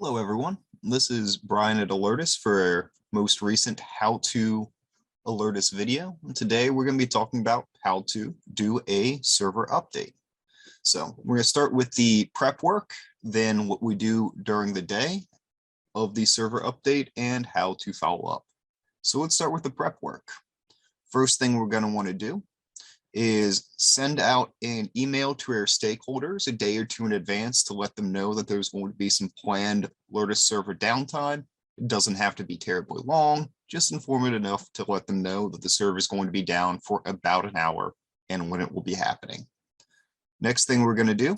Hello, everyone. This is Brian at Alertus for our most recent How to Alertus video. And today we're going to be talking about how to do a server update. So we're going to start with the prep work, then what we do during the day of the server update and how to follow up. So let's start with the prep work. First thing we're going to want to do is send out an email to our stakeholders a day or two in advance to let them know that there's going to be some planned Alertus server downtime. It doesn't have to be terribly long, just informative enough to let them know that the server is going to be down for about an hour and when it will be happening. Next thing we're going to do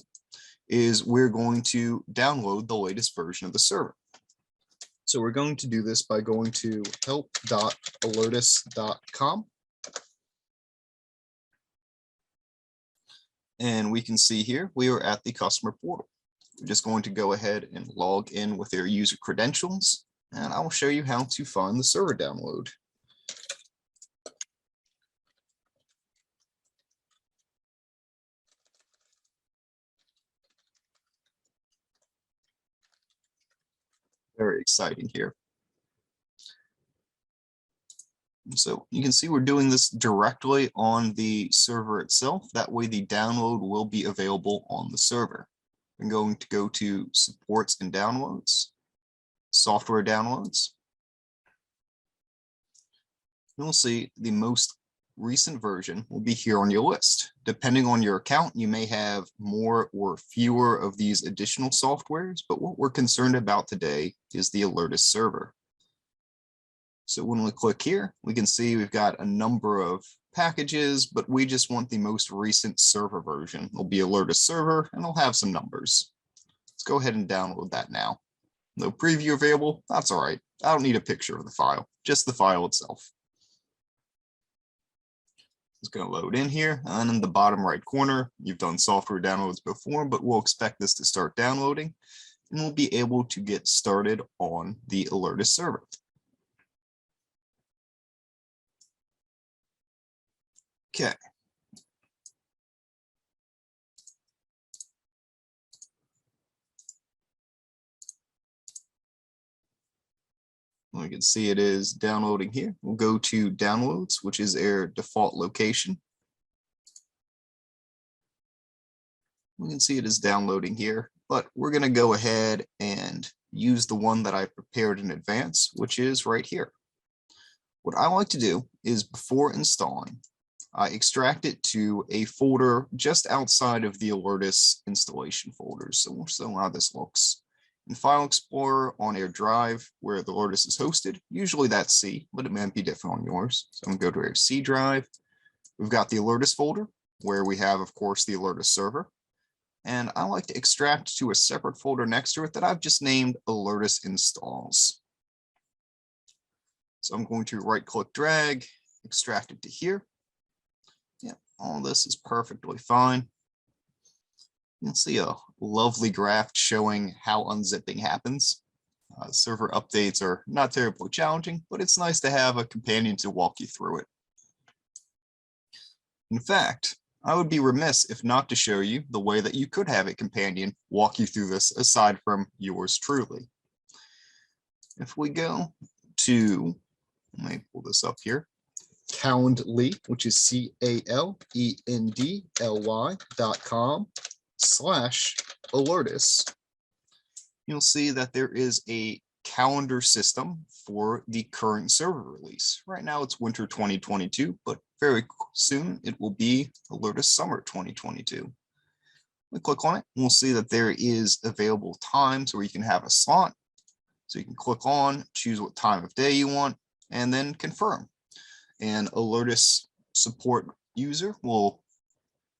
is we're going to download the latest version of the server. So we're going to do this by going to help.alertus.com. And we can see here, we are at the customer portal. We're just going to go ahead and log in with their user credentials, and I will show you how to find the server download. Very exciting here. So you can see we're doing this directly on the server itself. That way the download will be available on the server. I'm going to go to supports and downloads, software downloads. You'll see the most recent version will be here on your list. Depending on your account, you may have more or fewer of these additional softwares, but what we're concerned about today is the Alertus server. So when we click here, we can see we've got a number of packages, but we just want the most recent server version. It'll be Alertus server, and it'll have some numbers. Let's go ahead and download that now. No preview available, that's all right. I don't need a picture of the file, just the file itself. It's going to load in here, and in the bottom right corner, you've done software downloads before, but we'll expect this to start downloading, and we'll be able to get started on the Alertus server. Okay. We can see it is downloading here. We'll go to downloads, which is our default location. We can see it is downloading here, but we're going to go ahead and use the one that I prepared in advance, which is right here. What I like to do is before installing, I extract it to a folder just outside of the Alertus installation folders. So we'll show how this looks. In File Explorer on our drive where the Alertus is hosted, usually that's C, but it might be different on yours. So I'm going to go to our C drive. We've got the Alertus folder where we have, of course, the Alertus server. And I like to extract to a separate folder next to it that I've just named Alertus installs. So I'm going to right-click drag, extract it to here. Yeah, all this is perfectly fine. You can see a lovely graph showing how unzipping happens. Server updates are not terribly challenging, but it's nice to have a companion to walk you through it. In fact, I would be remiss if not to show you the way that you could have a companion walk you through this aside from yours truly. If we go to, let me pull this up here, Calendly, which is calendly.com/Alertus, you'll see that there is a calendar system for the current server release. Right now it's winter 2022, but very soon it will be Alertus summer 2022. We click on it, and we'll see that there is available times where you can have a slot. So you can click on, choose what time of day you want, and then confirm. And Alertus support user will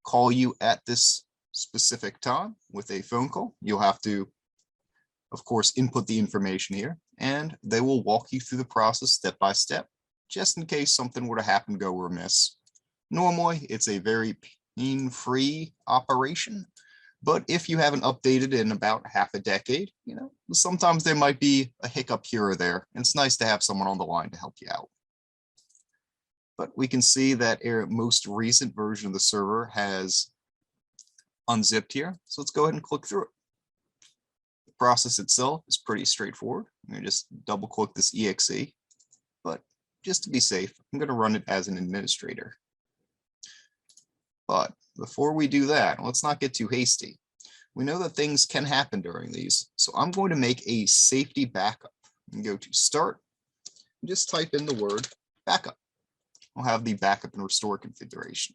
call you at this specific time with a phone call. You'll have to, of course, input the information here, and they will walk you through the process step by step, just in case something were to happen, go remiss. Normally, it's a very pain-free operation, but if you haven't updated in about half a decade, sometimes there might be a hiccup here or there, and it's nice to have someone on the line to help you out. But we can see that our most recent version of the server has unzipped here. So let's go ahead and click through it. process itself is pretty straightforward. I'm going to just double click this exe, but just to be safe, I'm going to run it as an administrator. But before we do that, let's not get too hasty. We know that things can happen during these, so I'm going to make a safety backup. And go to Start, and just type in the word backup. I'll have the backup and restore configuration.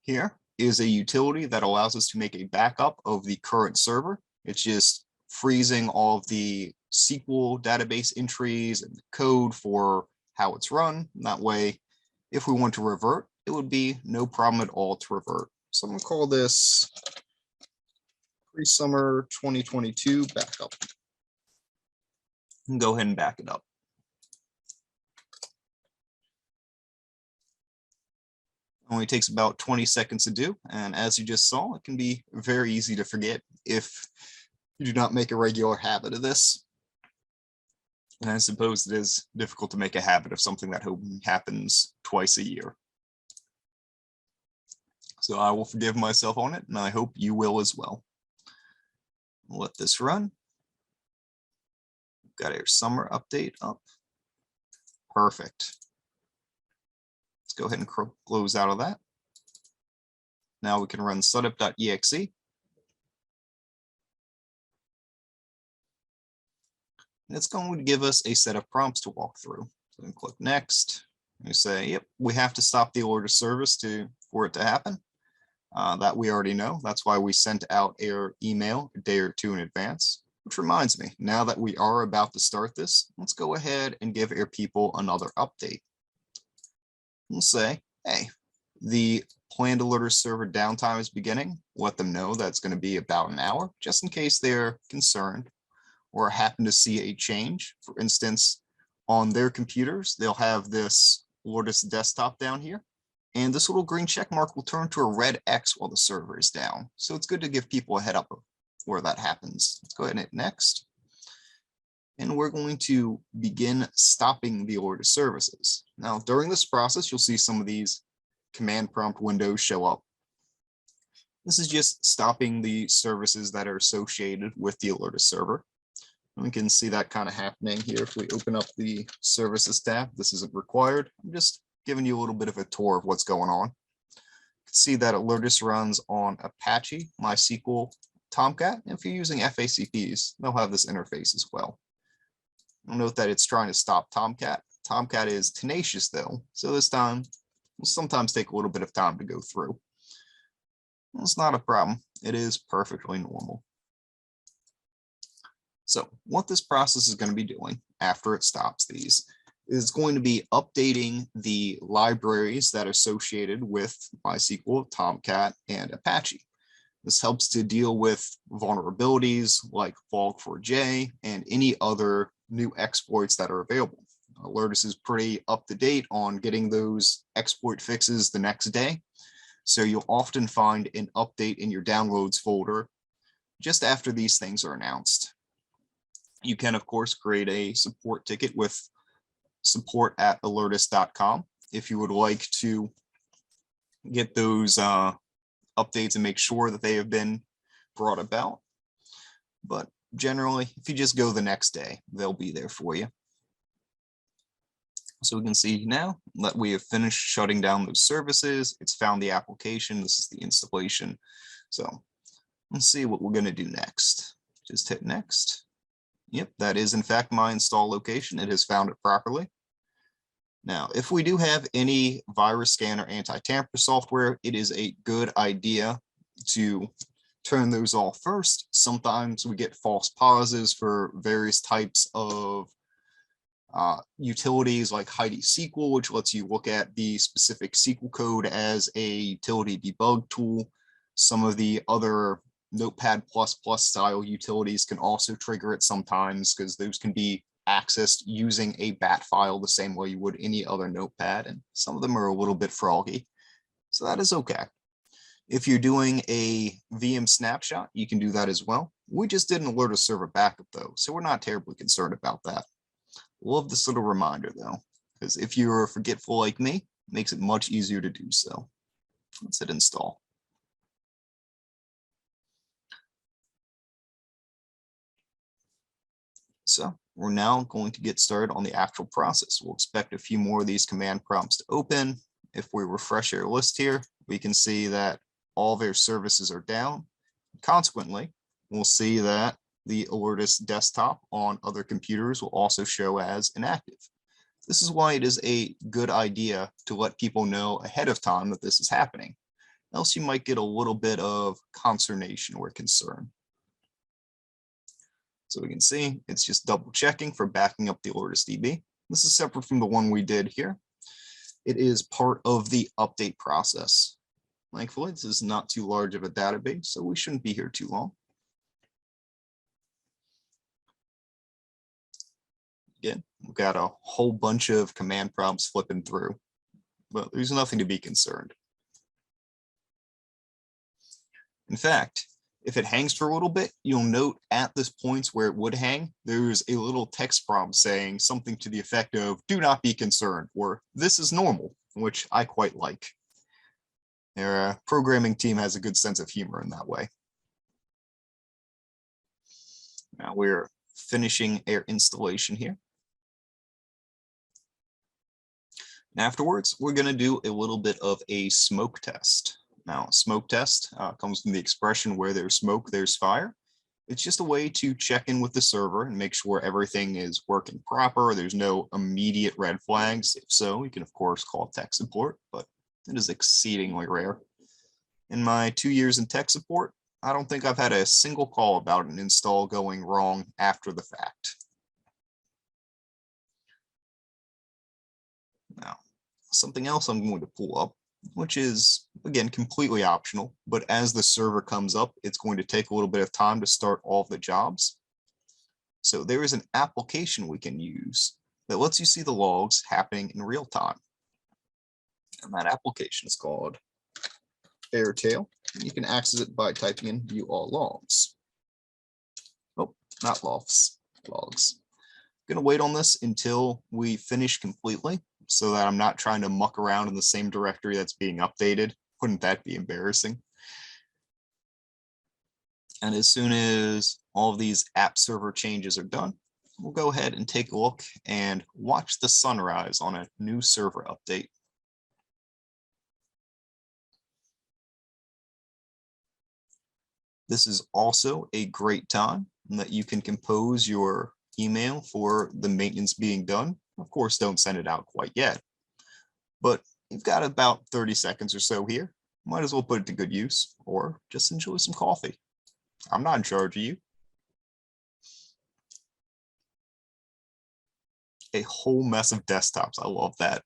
Here is a utility that allows us to make a backup of the current server. It's just freezing all of the SQL database entries and the code for how it's run. That way, if we want to revert, it would be no problem at all to revert. So I'm going to call this pre-summer 2022 backup. And go ahead and back it up. Only takes about 20 seconds to do. And as you just saw, it can be very easy to forget if you do not make a regular habit of this. And I suppose it is difficult to make a habit of something that happens twice a year. So I will forgive myself on it, and I hope you will as well. Let this run. Got our summer update up. Perfect. Let's go ahead and close out of that. Now we can run setup.exe. And it's going to give us a set of prompts to walk through. So we can click next. We say, yep, we have to stop the Alertus service for it to happen. That we already know. That's why we sent out our email a day or two in advance. Which reminds me, now that we are about to start this, let's go ahead and give our people another update. We'll say, hey, the planned Alertus server downtime is beginning. Let them know that's going to be about an hour, just in case they're concerned or happen to see a change. For instance, on their computers, they'll have this Alertus desktop down here. And this little green check mark will turn to a red X while the server is down. So it's good to give people a head up where that happens. Let's go ahead and hit next. And we're going to begin stopping the Alertus services. Now, during this process, you'll see some of these command prompt windows show up. This is just stopping the services that are associated with the Alertus server. And we can see that kind of happening here. If we open up the services tab, this isn't required. I'm just giving you a little bit of a tour of what's going on. You can see that Alertus runs on Apache, MySQL, Tomcat. If you're using FACPs, they'll have this interface as well. You'll note that it's trying to stop Tomcat. Tomcat is tenacious though, so this time will sometimes take a little bit of time to go through. Well, it's not a problem. It is perfectly normal. So what this process is going to be doing after it stops these is going to be updating the libraries that are associated with MySQL, Tomcat, and Apache. This helps to deal with vulnerabilities like Log4j and any other new exploits that are available. Alertus is pretty up to date on getting those exploit fixes the next day. So you'll often find an update in your downloads folder just after these things are announced. You can, of course, create a support ticket with support@alertus.com if you would like to get those updates and make sure that they have been brought about. But generally, if you just go the next day, they'll be there for you. So we can see now that we have finished shutting down those services. It's found the application. This is the installation. So let's see what we're going to do next. Just hit next. Yep, that is in fact my install location. It has found it properly. Now, if we do have any virus scan or anti-tamper software, it is a good idea to turn those off first. Sometimes we get false positives for various types of utilities like Heidi SQL, which lets you look at the specific SQL code as a utility debug tool. Some of the other Notepad++ style utilities can also trigger it sometimes because those can be accessed using a bat file the same way you would any other notepad, and some of them are a little bit froggy, so that is okay. If you're doing a VM snapshot, you can do that as well. We just did an Alertus server backup though, so we're not terribly concerned about that. Love this little reminder though, because if you're forgetful like me, it makes it much easier to do so. Let's hit install. So we're now going to get started on the actual process. We'll expect a few more of these command prompts to open. If we refresh our list here, we can see that all of our services are down. Consequently, we'll see that the Alertus desktop on other computers will also show as inactive. This is why it is a good idea to let people know ahead of time that this is happening. Else you might get a little bit of consternation or concern. So we can see it's just double checking for backing up the Alertus DB. This is separate from the one we did here. It is part of the update process. Thankfully, this is not too large of a database, so we shouldn't be here too long. Again, we've got a whole bunch of command prompts flipping through, but there's nothing to be concerned. In fact, if it hangs for a little bit, you'll note at this point where it would hang, there's a little text prompt saying something to the effect of "do not be concerned" or "this is normal," which I quite like. Their programming team has a good sense of humor in that way. Now we're finishing our installation here. And afterwards, we're going to do a little bit of a smoke test. Now, smoke test comes from the expression where there's smoke, there's fire. It's just a way to check in with the server and make sure everything is working proper. There's no immediate red flags. If so, you can, of course, call tech support, but it is exceedingly rare. In my 2 years in tech support, I don't think I've had a single call about an install going wrong after the fact. Now, something else I'm going to pull up, which is, again, completely optional, but as the server comes up, it's going to take a little bit of time to start all of the jobs. So there is an application we can use that lets you see the logs happening in real time. And that application is called Airtail. You can access it by typing in view all logs. Oh, not logs, logs. I'm going to wait on this until we finish completely so that I'm not trying to muck around in the same directory that's being updated. Wouldn't that be embarrassing? And as soon as all of these app server changes are done, we'll go ahead and take a look and watch the sunrise on a new server update. This is also a great time that you can compose your email for the maintenance being done. Of course, don't send it out quite yet, but you've got about 30 seconds or so here. Might as well put it to good use or just enjoy some coffee. I'm not in charge of you. A whole mess of desktops. I love that.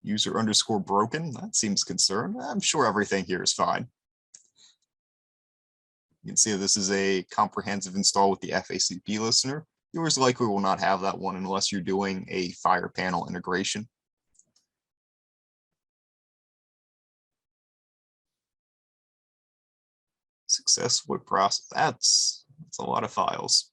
User underscore broken. That seems concerned. I'm sure everything here is fine. You can see this is a comprehensive install with the FACP listener. Yours likely will not have that one unless you're doing a Fire panel integration. Successful process. That's a lot of files.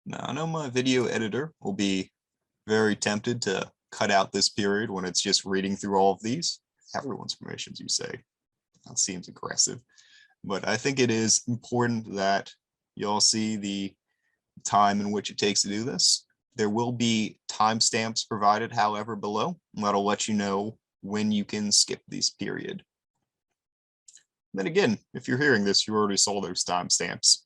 Now, I know my video editor will be very tempted to cut out this period when it's just reading through all of these. Everyone's permissions, you say. That seems aggressive. But I think it is important that you all see the time in which it takes to do this. There will be timestamps provided, however, below. That'll let you know when you can skip this period. Then again, if you're hearing this, you already saw those timestamps.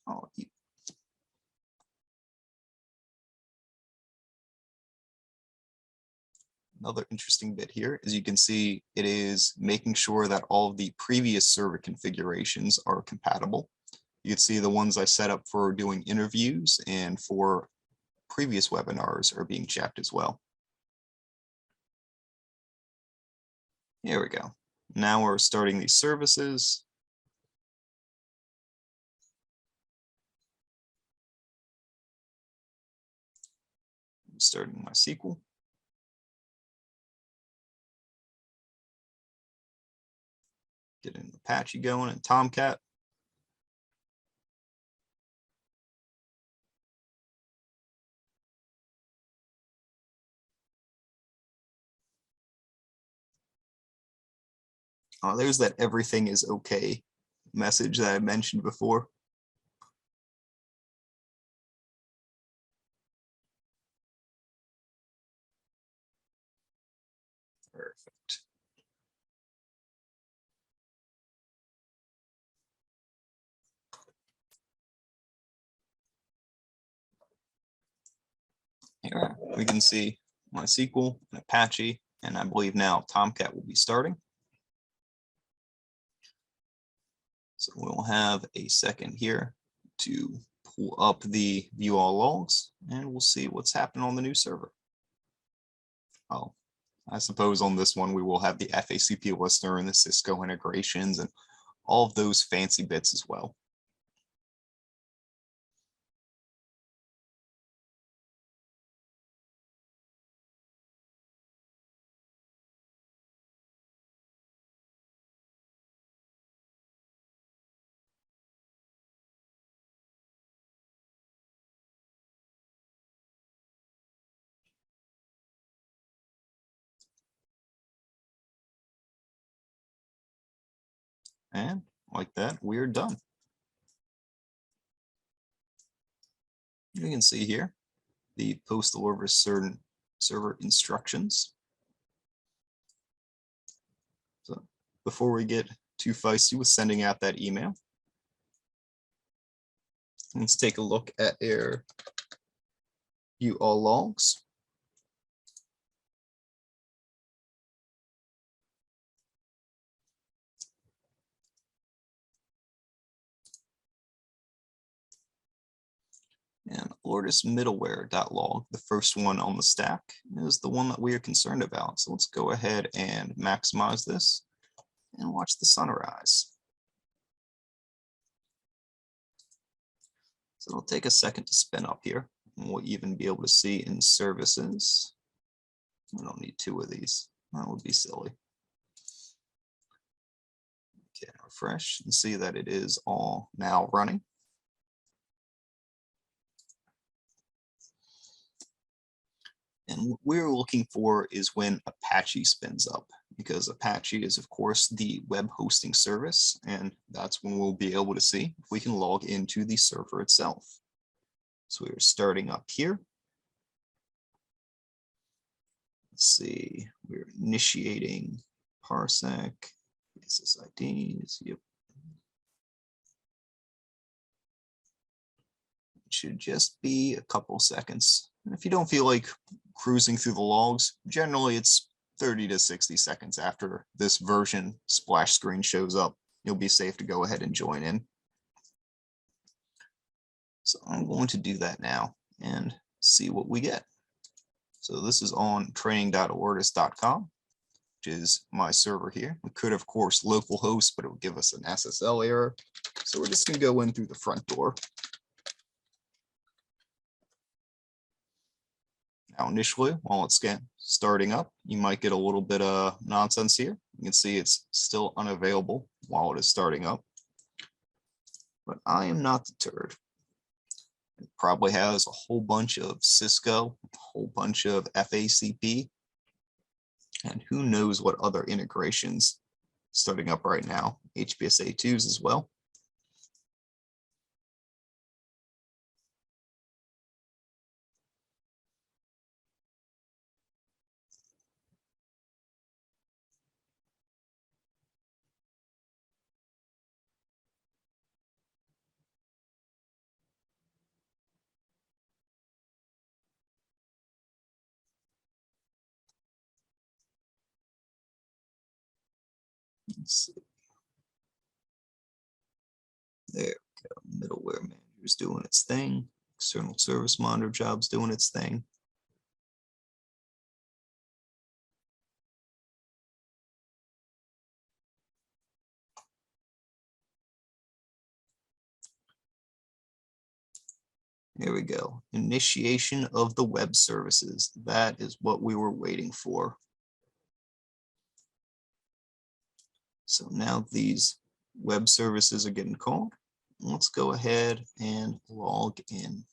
Oh, another interesting bit here is you can see it is making sure that all of the previous server configurations are compatible. You can see the ones I set up for doing interviews and for previous webinars are being checked as well. Here we go. Now we're starting these services. starting my SQL. Getting Apache going and Tomcat. Oh, there's that everything is okay message that I mentioned before. Perfect. Here we can see MySQL and Apache, and I believe now Tomcat will be starting. So we'll have a second here to pull up the view all logs, and we'll see what's happening on the new server. Oh, I suppose on this one we will have the FACP listener and the Cisco integrations and all of those fancy bits as well. And like that, we're done. You can see here the postal order server instructions. So before we get too feisty with sending out that email, let's take a look at our view all logs. And Alertus middleware.log, the first one on the stack, is the one that we are concerned about. So let's go ahead and maximize this and watch the sunrise. So it'll take a second to spin up here, and we'll even be able to see in services. We don't need two of these. That would be silly. Okay, refresh and see that it is all now running. And what we're looking for is when Apache spins up, because Apache is, of course, the web hosting service, and that's when we'll be able to see if we can log into the server itself. So we're starting up here. Let's see, we're initiating parsec, SSIDs, yep. It should just be a couple seconds. And if you don't feel like cruising through the logs, generally it's 30 to 60 seconds after this version splash screen shows up. You'll be safe to go ahead and join in. So I'm going to do that now and see what we get. So this is on training.alertus.com, which is my server here. We could, of course, localhost, but it would give us an SSL error. So we're just going to go in through the front door. Now, initially, while it's starting up, you might get a little bit of nonsense here. You can see it's still unavailable while it is starting up. But I am not deterred. It probably has a whole bunch of Cisco, a whole bunch of FACP, and who knows what other integrations starting up right now, HBSA2s as well. Let's see. There we go. Middleware manager's doing its thing. External service monitor job's doing its thing. Here we go. Initiation of the web services. That is what we were waiting for. So now these web services are getting called. Let's go ahead and log in.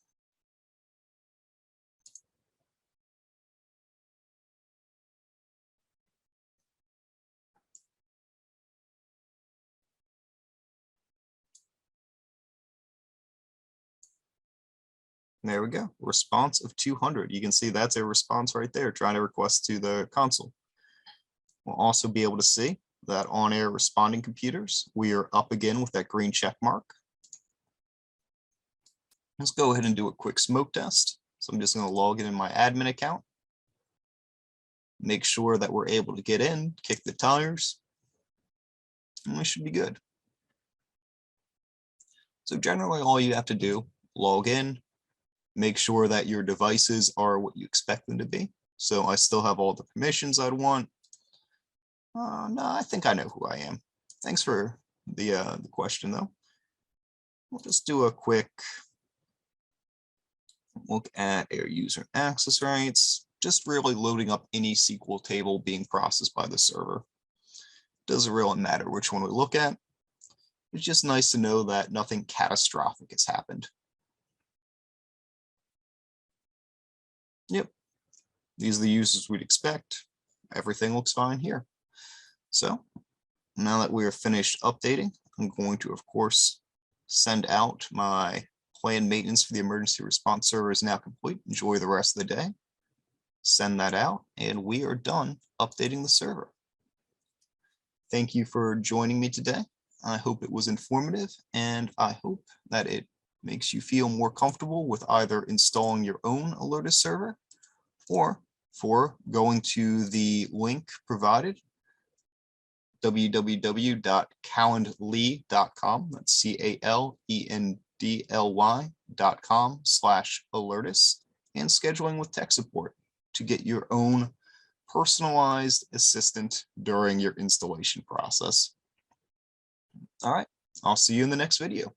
There we go. Response of 200. You can see that's a response right there, trying to request to the console. We'll also be able to see that on air responding computers, we are up again with that green check mark. Let's go ahead and do a quick smoke test. So I'm just going to log in my admin account. Make sure that we're able to get in, kick the tires, and we should be good. So generally all you have to do, log in, make sure that your devices are what you expect them to be. So I still have all the permissions I'd want. No, I think I know who I am. Thanks for the question though. We'll just do a quick look at our user access rights, just really loading up any SQL table being processed by the server. Doesn't really matter which one we look at. It's just nice to know that nothing catastrophic has happened. Yep, these are the users we'd expect. Everything looks fine here. So now that we are finished updating, I'm going to, of course, send out my planned maintenance for the emergency response server is now complete. Enjoy the rest of the day. Send that out, and we are done updating the server. Thank you for joining me today. I hope it was informative, and I hope that it makes you feel more comfortable with either installing your own Alertus server or for going to the link provided, www.calendly.com. That's calendly.com/Alertus, and scheduling with tech support to get your own personalized assistant during your installation process. All right, I'll see you in the next video.